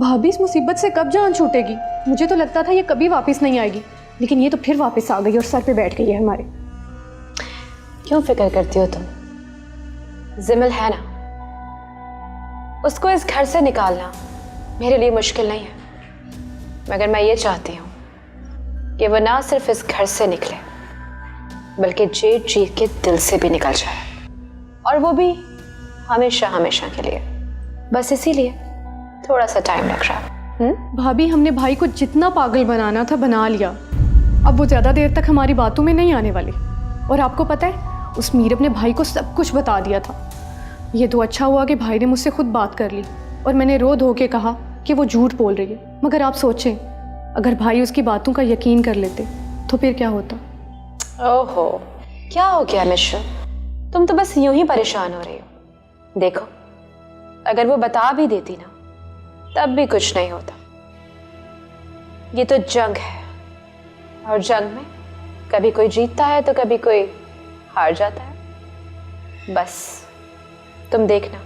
भाभी इस मुसीबत से कब जान छूटेगी? मुझे तो लगता था ये कभी वापस नहीं आएगी, लेकिन ये तो फिर वापस आ गई और सर पे बैठ गई है हमारे। क्यों फिक्र करती हो तुम? जिमल है ना, उसको इस घर से निकालना मेरे लिए मुश्किल नहीं है, मगर मैं ये चाहती हूँ कि वो ना सिर्फ इस घर से निकले बल्कि जेठ जी के दिल से भी निकल जाए, और वो भी हमेशा हमेशा के लिए। बस इसीलिए थोड़ा सा टाइम लग रहा है। भाभी हमने भाई को जितना पागल बनाना था बना लिया, अब वो ज़्यादा देर तक हमारी बातों में नहीं आने वाले। और आपको पता है, उस मीरब ने भाई को सब कुछ बता दिया था। ये तो अच्छा हुआ कि भाई ने मुझसे खुद बात कर ली और मैंने रो धो के कहा कि वो झूठ बोल रही है। मगर आप सोचें, अगर भाई उसकी बातों का यकीन कर लेते तो फिर क्या होता? ओहो, क्या हो गया मिश्र, तुम तो बस यूं ही परेशान हो रही हो। देखो, अगर वो बता भी देती ना तब भी कुछ नहीं होता। ये तो जंग है, और जंग में कभी कोई जीतता है तो कभी कोई हार जाता है। बस तुम देखना,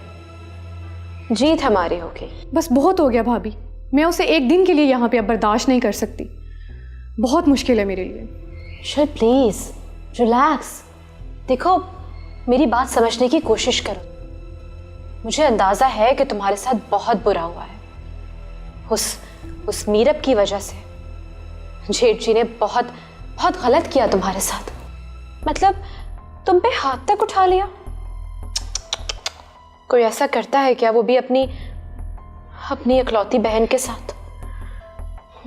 जीत हमारी होगी। बस बहुत हो गया भाभी, मैं उसे एक दिन के लिए यहाँ पे अब बर्दाश्त नहीं कर सकती। बहुत मुश्किल है मेरे लिए। Sir please relax. देखो, मेरी बात समझने की कोशिश करो। मुझे अंदाजा है कि तुम्हारे साथ बहुत बुरा हुआ है। उस मीरब की वजह से जेठ जी ने बहुत बहुत गलत किया तुम्हारे साथ। मतलब तुम पे हाथ तक उठा लिया। कोई ऐसा करता है क्या, वो भी अपनी इकलौती बहन के साथ?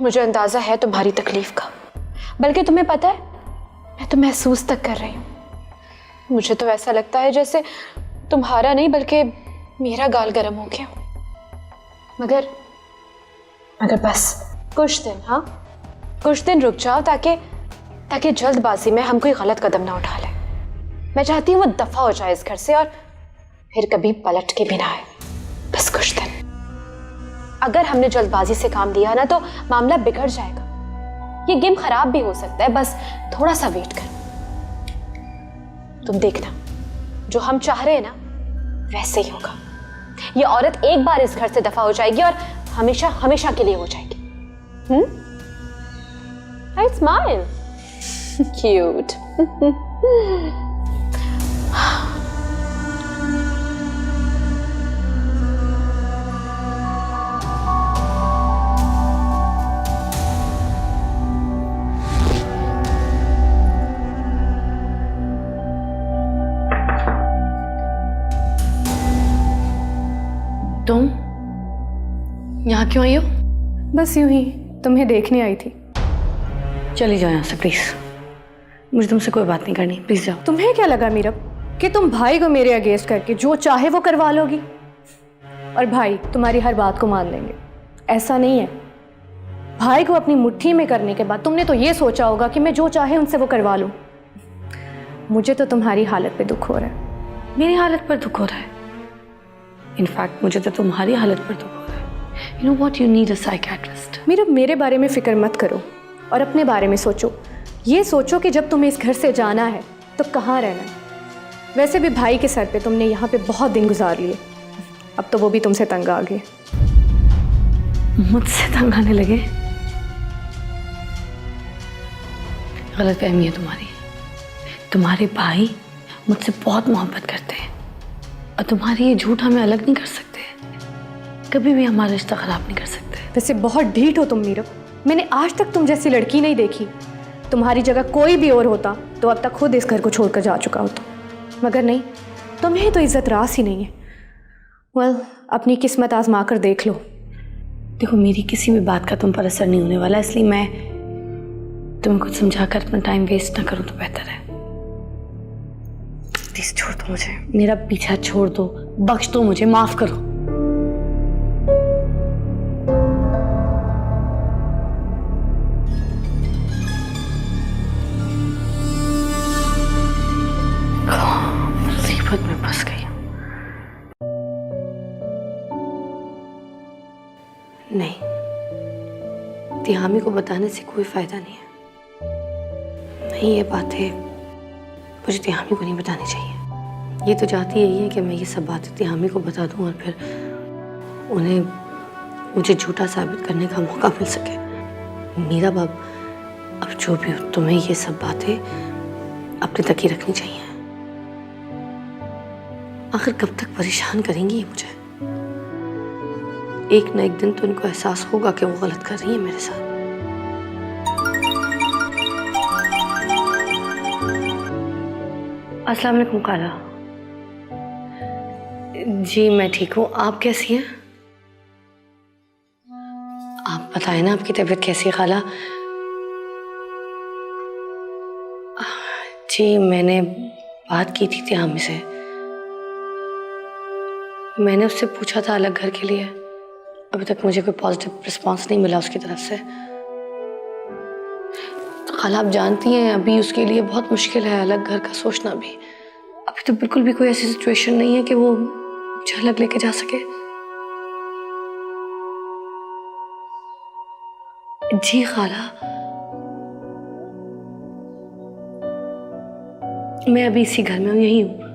मुझे अंदाजा है तुम्हारी तकलीफ का, बल्कि तुम्हें पता है, मैं तो महसूस तक कर रही हूँ। मुझे तो ऐसा लगता है जैसे तुम्हारा नहीं बल्कि मेरा गाल गर्म हो गया। मगर बस कुछ दिन, हाँ कुछ दिन रुक जाओ, ताकि जल्दबाजी में हम कोई गलत कदम ना उठा लें। मैं चाहती हूँ वो दफा हो जाए इस घर से और फिर कभी पलट के भी ना आए। बस कुछ दिन। अगर हमने जल्दबाजी से काम लिया ना तो मामला बिगड़ जाएगा। ये गेम खराब भी हो सकता है। बस थोड़ा सा वेट कर। तुम देखना, जो हम चाह रहे हैं ना वैसे ही होगा। ये औरत एक बार इस घर से दफा हो जाएगी और हमेशा हमेशा के लिए हो जाएगी। Smile cute. तुम यहाँ क्यों आई हो? बस यूं ही तुम्हें देखने आई थी। चली जाओ यहाँ से प्लीज, मुझे तुमसे कोई बात नहीं करनी, प्लीज जाओ। तुम्हें क्या लगा मीरब कि तुम भाई को मेरे अगेंस्ट करके जो चाहे वो करवा लोगी और भाई तुम्हारी हर बात को मान लेंगे? ऐसा नहीं है। भाई को अपनी मुट्ठी में करने के बाद तुमने तो ये सोचा होगा कि मैं जो चाहे उनसे वो करवा लूं। मुझे तो तुम्हारी हालत पे दुख हो रहा है। मेरी हालत पर दुख हो रहा है? इनफैक्ट मुझे तो तुम्हारी हालत पर दुख हो रहा है। You know what, you need a psychiatrist. Meerab, मेरे बारे में फिक्र मत करो और अपने बारे में सोचो। ये सोचो कि जब तुम्हें इस घर से जाना है तो कहाँ रहना है। वैसे भी भाई के सर पे तुमने यहाँ पे बहुत दिन गुजार लिए, अब तो वो भी तुमसे तंग आ गए। मुझसे तंग आने लगे? गलतफहमी है तुम्हारी। तुम्हारे भाई मुझसे बहुत मोहब्बत करते हैं और तुम्हारी ये झूठ हमें अलग नहीं कर सकते, कभी भी हमारा रिश्ता खराब नहीं कर सकते। वैसे बहुत ढीठ हो तुम मीरब, मैंने आज तक तुम जैसी लड़की नहीं देखी। तुम्हारी जगह कोई भी और होता तो अब तक खुद इस घर को छोड़कर जा चुका होता, मगर नहीं, तुम्हें तो इज्जत रास ही नहीं है। वेल, अपनी किस्मत आजमा कर देख लो। देखो, मेरी किसी भी बात का तुम पर असर नहीं होने वाला, इसलिए मैं तुम्हें कुछ समझाकर अपना टाइम वेस्ट ना करूं तो बेहतर है। प्लीज छोड़ दो मुझे, मेरा पीछा छोड़ दो, बख्श दो मुझे, माफ करो। मुसीबत में फंस गई। नहीं, तिहामी को बताने से कोई फायदा नहीं है। नहीं, ये बातें मुझे तिहामी को नहीं बतानी चाहिए। ये तो चाहती यही है कि मैं ये सब बातें तिहामी को बता दूं और फिर उन्हें मुझे झूठा साबित करने का मौका मिल सके। मीरा बाब, अब जो भी हो, तुम्हें ये सब बातें अपने तक ही रखनी चाहिए। आखिर कब तक परेशान करेंगी ये मुझे? एक न एक दिन तो इनको एहसास होगा कि वो गलत कर रही है मेरे साथ। अस्सलाम वालेकुम खाला। जी मैं ठीक हूँ, आप कैसी हैं? आप बताएं ना, आपकी तबीयत कैसी है खाला? जी मैंने बात की थी आमी से। मैंने उससे पूछा था अलग घर के लिए। अभी तक मुझे कोई पॉजिटिव रिस्पांस नहीं मिला उसकी तरफ से। खाला आप जानती हैं अभी उसके लिए बहुत मुश्किल है अलग घर का सोचना भी। अभी तो बिल्कुल भी कोई ऐसी सिचुएशन नहीं है कि वो मुझे अलग लेके जा सके। जी खाला, मैं अभी इसी घर में हूँ, यही हूँ।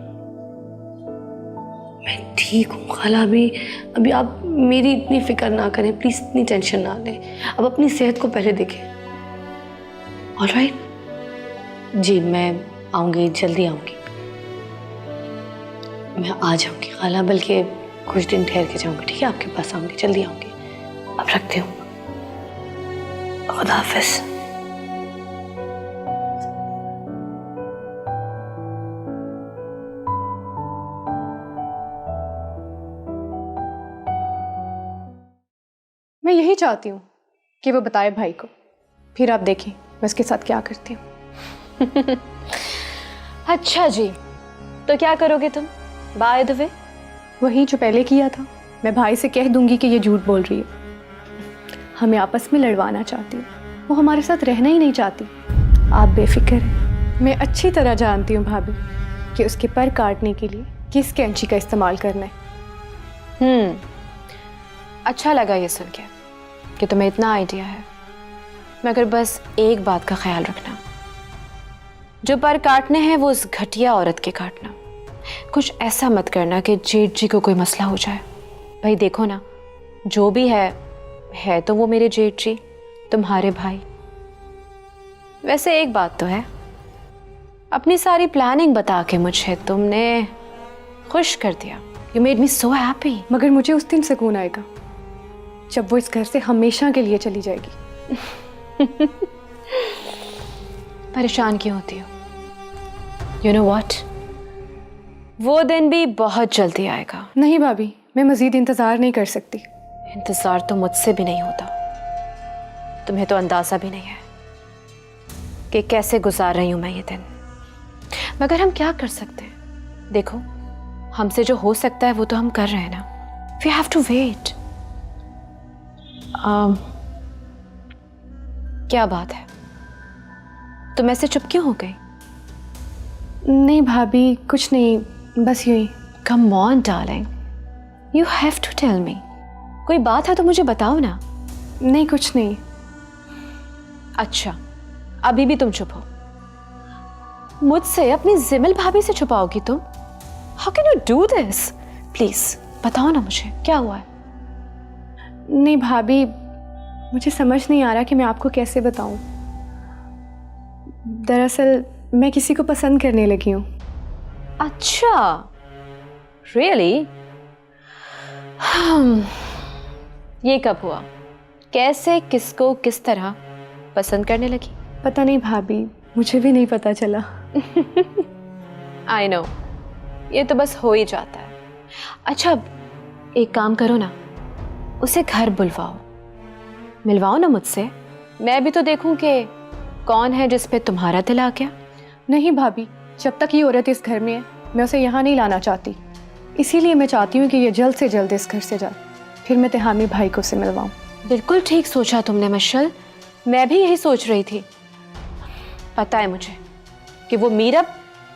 मैं ठीक हूँ खाला। अभी आप मेरी इतनी फिक्र ना करें प्लीज, इतनी टेंशन ना लें। अब अपनी सेहत को पहले देखें। ऑलराइट? जी मैं आऊँगी, जल्दी आऊँगी। मैं आ जाऊँगी खाला, बल्कि कुछ दिन ठहर के जाऊँगी, ठीक है? आपके पास आऊँगी, जल्दी आऊँगी। अब रखती हूँ। खुदा हाफिज़। मैं यही चाहती हूँ कि वो बताए भाई को, फिर आप देखें मैं उसके साथ क्या करती हूँ। अच्छा जी, तो क्या करोगे तुम? बाय द वे, वही जो पहले किया था। मैं भाई से कह दूंगी कि ये झूठ बोल रही है, हमें आपस में लड़वाना चाहती है, वो हमारे साथ रहना ही नहीं चाहती। आप बेफिक्र हैं, मैं अच्छी तरह जानती हूँ भाभी कि उसके पर काटने के लिए किस कैंची का इस्तेमाल करना है। अच्छा लगा ये सुन के कि तुम्हें इतना आइडिया है, मगर बस एक बात का ख्याल रखना, जो पर काटने हैं वो उस घटिया औरत के काटना। कुछ ऐसा मत करना कि जेठ जी को कोई मसला हो जाए। भाई देखो ना, जो भी है तो वो मेरे जेठ जी, तुम्हारे भाई। वैसे एक बात तो है, अपनी सारी प्लानिंग बता के मुझे तुमने खुश कर दिया। You made me so happy. मगर मुझे उस दिन सुकून आएगा जब वो इस घर से हमेशा के लिए चली जाएगी। परेशान क्यों होती हो? यू नो व्हाट, वो दिन भी बहुत जल्दी आएगा। नहीं भाभी, मैं मजीद इंतजार नहीं कर सकती। इंतजार तो मुझसे भी नहीं होता। तुम्हें तो अंदाजा भी नहीं है कि कैसे गुजार रही हूं मैं ये दिन। मगर हम क्या कर सकते हैं? देखो, हमसे जो हो सकता है वो तो हम कर रहे हैं ना। We have to wait. क्या बात है, तुम ऐसे चुप क्यों हो गई? नहीं भाभी, कुछ नहीं, बस यूं ही। Come on darling, you have to tell me. कोई बात है तो मुझे बताओ ना। नहीं कुछ नहीं। अच्छा, अभी भी तुम चुप हो? मुझसे अपनी जिमिल भाभी से छुपाओगी तुम? How can you do this? Please बताओ ना मुझे, क्या हुआ है? नहीं भाभी, मुझे समझ नहीं आ रहा कि मैं आपको कैसे बताऊं। दरअसल मैं किसी को पसंद करने लगी हूँ। अच्छा, रियली? ये कब हुआ? कैसे, किसको, किस तरह पसंद करने लगी? पता नहीं भाभी, मुझे भी नहीं पता चला। आई नो, ये तो बस हो ही जाता है। अच्छा, एक काम करो ना, उसे घर बुलवाओ, मिलवाओ ना मुझसे। मैं भी तो देखूं कि कौन है जिस पे तुम्हारा दिल आ गया। नहीं भाभी, जब तक ये औरत इस घर में है मैं उसे यहाँ नहीं लाना चाहती। इसीलिए मैं चाहती हूँ कि ये जल्द से जल्द इस घर से जाए, फिर मैं तिहामी भाई को उसे मिलवाऊँ। बिल्कुल ठीक सोचा तुमने मशल, मैं भी यही सोच रही थी। पता है मुझे कि वो मीरा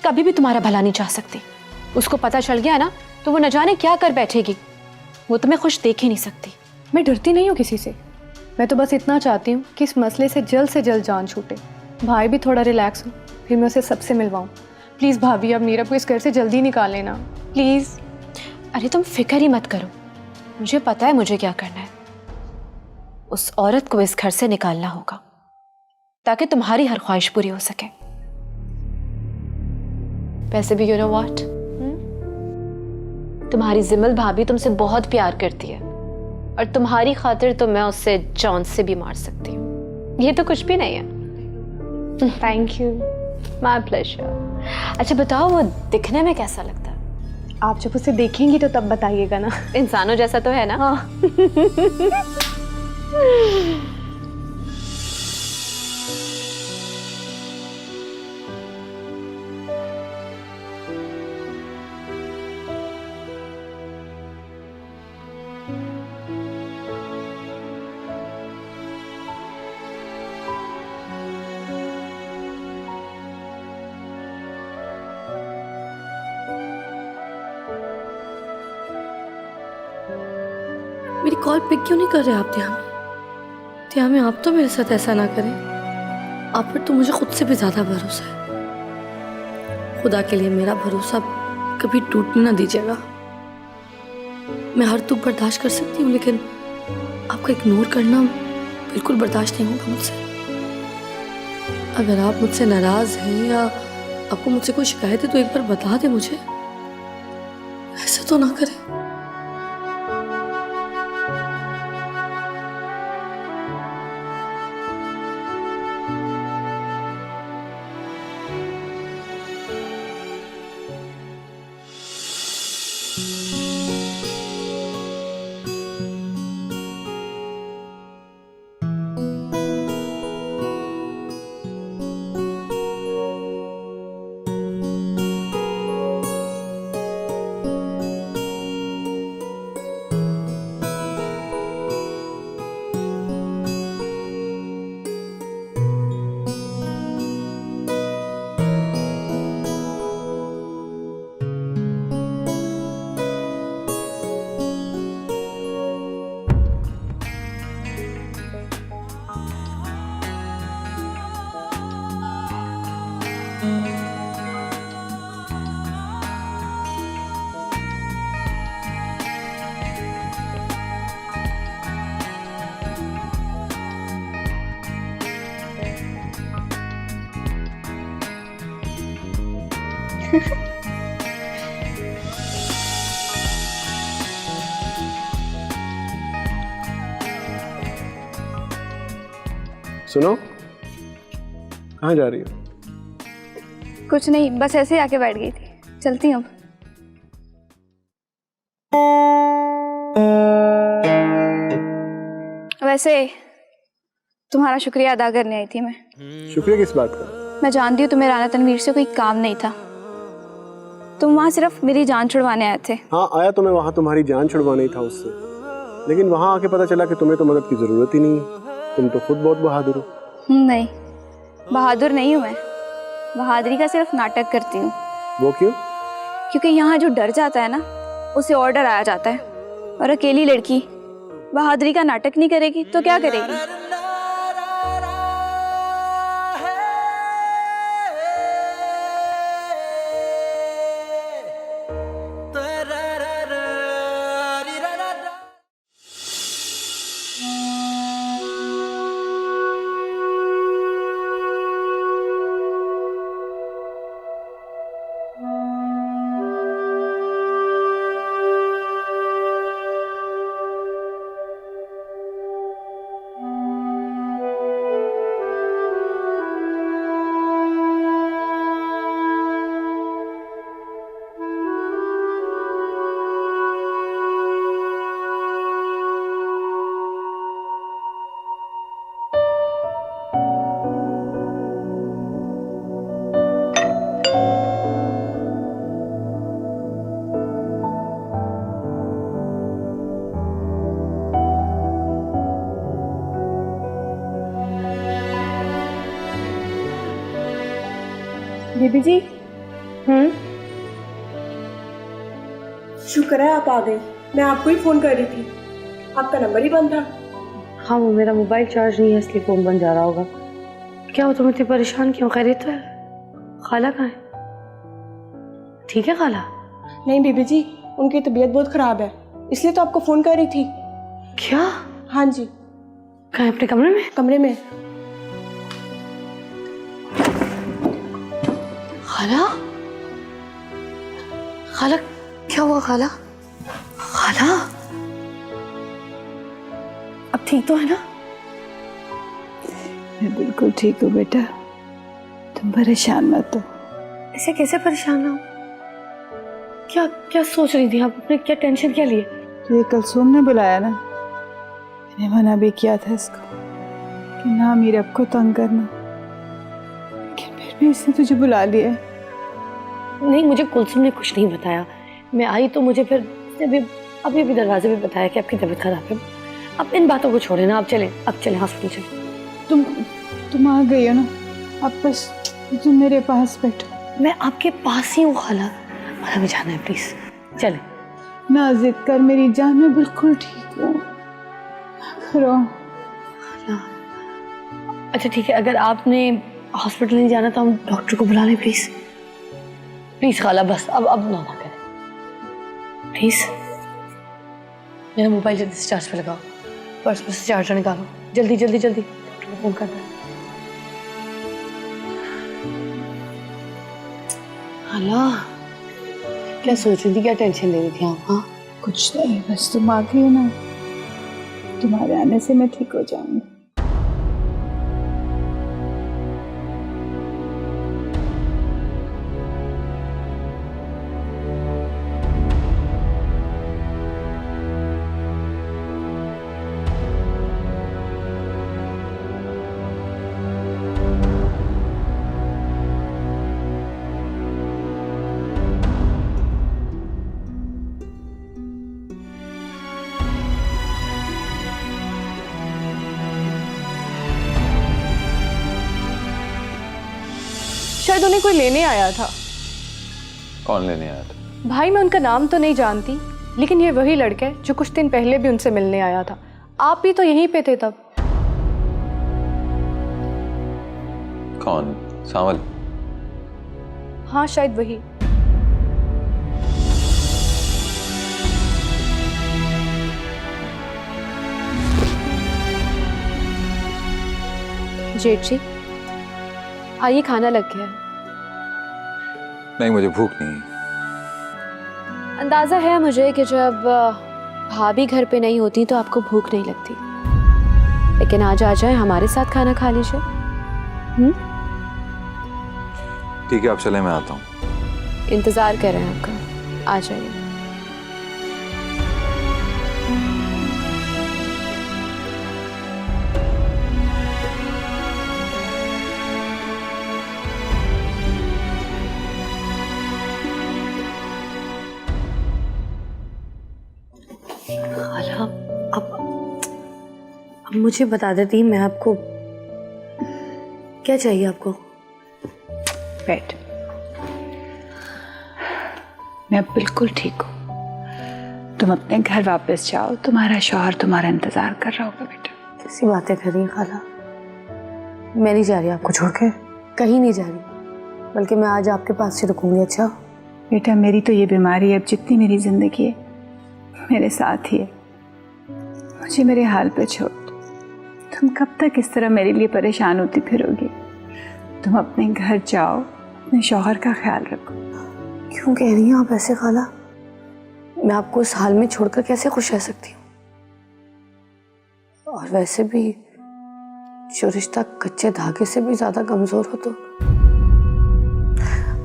कभी भी तुम्हारा भला नहीं चाह सकती। उसको पता चल गया ना तो वो न जाने क्या कर बैठेगी। वो तुम्हें खुश देख ही नहीं सकती। मैं डरती नहीं हूँ किसी से, मैं तो बस इतना चाहती हूँ कि इस मसले से जल्द जान छूटे, भाई भी थोड़ा रिलैक्स हो, फिर मैं उसे सबसे मिलवाऊँ। प्लीज़ भाभी, अब मीरा को इस घर से जल्दी निकाल लेना प्लीज़। अरे तुम फिक्र ही मत करो, मुझे पता है मुझे क्या करना है। उस औरत को इस घर से निकालना होगा ताकि तुम्हारी हर ख्वाहिश पूरी हो सके। वैसे भी यू नो व्हाट, तुम्हारी जिमल भाभी तुमसे बहुत प्यार करती है और तुम्हारी खातिर तो मैं उससे जॉन से भी मार सकती हूँ। ये तो कुछ भी नहीं है। Thank you. My pleasure. अच्छा बताओ, वो दिखने में कैसा लगता है? आप जब उसे देखेंगी तो तब बताइएगा ना। इंसानों जैसा तो है ना? हाँ। मेरी कॉल पिक क्यों नहीं कर रहे आप त्यामी? आप तो मेरे साथ ऐसा ना करें। आप पर तो मुझे खुद से भी ज्यादा भरोसा है। खुदा के लिए मेरा भरोसा कभी टूटने ना दीजिएगा। मैं हर दुख बर्दाश्त कर सकती हूँ, लेकिन आपका इग्नोर करना बिल्कुल बर्दाश्त नहीं होगा मुझसे। अगर आप मुझसे नाराज हैं या आपको मुझसे कोई शिकायत है तो एक बार बता दे मुझे। ऐसे तो ना करें। सुनो, कहाँ जा रही हो? कुछ नहीं, बस ऐसे ही आके बैठ गई थी। चलती हूँ अब। वैसे तुम्हारा शुक्रिया अदा करने आई थी मैं। शुक्रिया किस बात का? मैं जानती हूँ तुम्हें राणा तनवीर से कोई काम नहीं था। तुम वहाँ सिर्फ मेरी जान छुड़वाने आए थे। हाँ, आया तो मैं वहाँ तुम्हारी जान छुड़वाना ही था उससे, लेकिन वहाँ आके पता चला कि तुम्हें तो मदद की जरूरत ही नहीं है। तुम तो खुद बहुत बहादुर हो। नहीं, बहादुर नहीं हूँ मैं। बहादुरी का सिर्फ नाटक करती हूँ। वो क्यों? क्योंकि यहाँ जो डर जाता है ना, उसे और डर आया जाता है। और अकेली लड़की बहादुरी का नाटक नहीं करेगी तो क्या करेगी? दीदी जी, शुक्र है आप आ गई। मैं आपको ही फोन कर रही थी, आपका नंबर ही बंद था। हाँ, वो मेरा मोबाइल चार्ज नहीं है इसलिए फोन बन जा रहा होगा। क्या हो, तुम इतनी परेशान क्यों? खैरियत तो है? खाला कहाँ है? ठीक है खाला? नहीं बीबी जी, उनकी तबीयत बहुत खराब है, इसलिए तो आपको फोन कर रही थी। क्या? हाँ जी। कहाँ है? अपने कमरे में? कमरे में। खाला, खाला क्या हुआ खाला? खाला अब ठीक तो है ना? मैं बिल्कुल ठीक हूँ बेटा, तुम परेशान मत हो। ऐसे कैसे परेशान हो? क्या क्या सोच रही थी आप? अपने क्या टेंशन क्या लिए? तो ये कलसूम ने बुलाया ना, मैंने मना भी किया था इसको कि ना मीरब को तंग करना, लेकिन फिर भी इसने तुझे बुला लिया। नहीं, मुझे कुलसुम ने कुछ नहीं बताया। मैं आई तो मुझे फिर उसने अभी दरवाजे पे बताया कि आपकी तबीयत खराब है। अब इन बातों को छोड़े ना, अब चलें हॉस्पिटल चलें। तुम आ गई हो ना, अब बस तुम मेरे पास बैठो। मैं आपके पास ही हूँ खाला, और हमें जाना है, प्लीज चलें। ना जिद कर मेरी जान, मैं बिल्कुल ठीक हूँ, करो। अच्छा ठीक है, अगर आपने हॉस्पिटल नहीं जाना तो हम डॉक्टर को बुला लें, प्लीज प्लीज खाला, बस अब ना करें प्लीज। मेरा मोबाइल जल्दी से चार्ज पे लगाओ, पर्स में से चार्जर निकालो, जल्दी जल्दी जल्दी, डॉक्टर को फोन करना है। खाला क्या सोच रही थी, क्या टेंशन ले रही थी आप? हाँ कुछ नहीं, बस तुम आ गई हो ना, तुम्हारे आने से मैं ठीक हो जाऊंगी। शायद उन्हें कोई लेने आया था। कौन लेने आया था? भाई मैं उनका नाम तो नहीं जानती, लेकिन ये वही लड़का है जो कुछ दिन पहले भी उनसे मिलने आया था। आप भी तो यहीं पे थे तब। कौन? सावल? हाँ शायद वही। जेठ जी आइए, खाना लग गया है। नहीं, मुझे भूख नहीं है। अंदाजा है मुझे कि जब भाभी घर पे नहीं होती तो आपको भूख नहीं लगती, लेकिन आज आ जाए, हमारे साथ खाना खा लीजिए। ठीक है, आप चले, मैं आता हूँ। इंतजार कर रहे हैं आपका, आ जाइए। खाला अब मुझे बता देती, मैं आपको क्या चाहिए आपको? बैठ, मैं बिल्कुल ठीक हूँ, तुम अपने घर वापस जाओ, तुम्हारा शौहर तुम्हारा इंतजार कर रहा होगा बेटा। कैसी बातें कर रही हैं खाला? मैं नहीं जा रही आपको छोड़ के, कहीं नहीं जा रही, बल्कि मैं आज आपके पास ही रुकूंगी। अच्छा बेटा, मेरी तो ये बीमारी अब जितनी मेरी जिंदगी है मेरे साथ ही है, मुझे मेरे हाल पे छोड़ दो। तुम कब तक इस तरह मेरे लिए परेशान होती फिरोगी? तुम अपने घर जाओ, अपने शौहर का ख्याल रखो। क्यों कह रही हैं आप ऐसे खाला? मैं आपको इस हाल में छोड़कर कैसे खुश रह सकती हूँ? और वैसे भी जो रिश्ता कच्चे धागे से भी ज्यादा कमजोर हो तो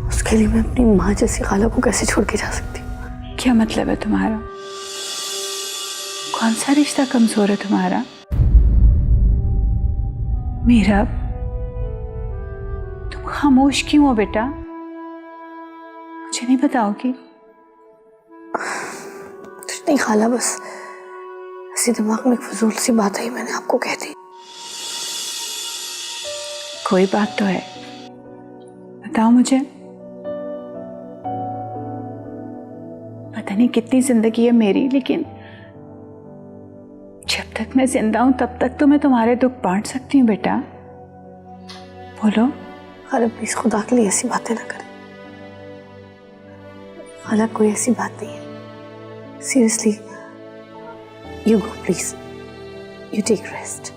उसके लिए मैं अपनी माँ जैसी खाला को कैसे छोड़ के जा सकती हूँ? क्या मतलब है तुम्हारा? कौन सा रिश्ता कमजोर है तुम्हारा? मीरा, तुम खामोश क्यों हो बेटा? मुझे नहीं बताओगी? कुछ नहीं खाला, बस ऐसी दिमाग में एक फजूल सी बात आई, मैंने आपको कह दी। कोई बात तो है, बताओ मुझे। पता नहीं कितनी जिंदगी है मेरी, लेकिन जब तक मैं जिंदा हूं तब तक तो मैं तुम्हारे दुख बांट सकती हूँ बेटा। बोलो। खाला प्लीज खुदा के लिए ऐसी बातें ना करें। खाला कोई ऐसी बात नहीं है, seriously. You go please, you take rest.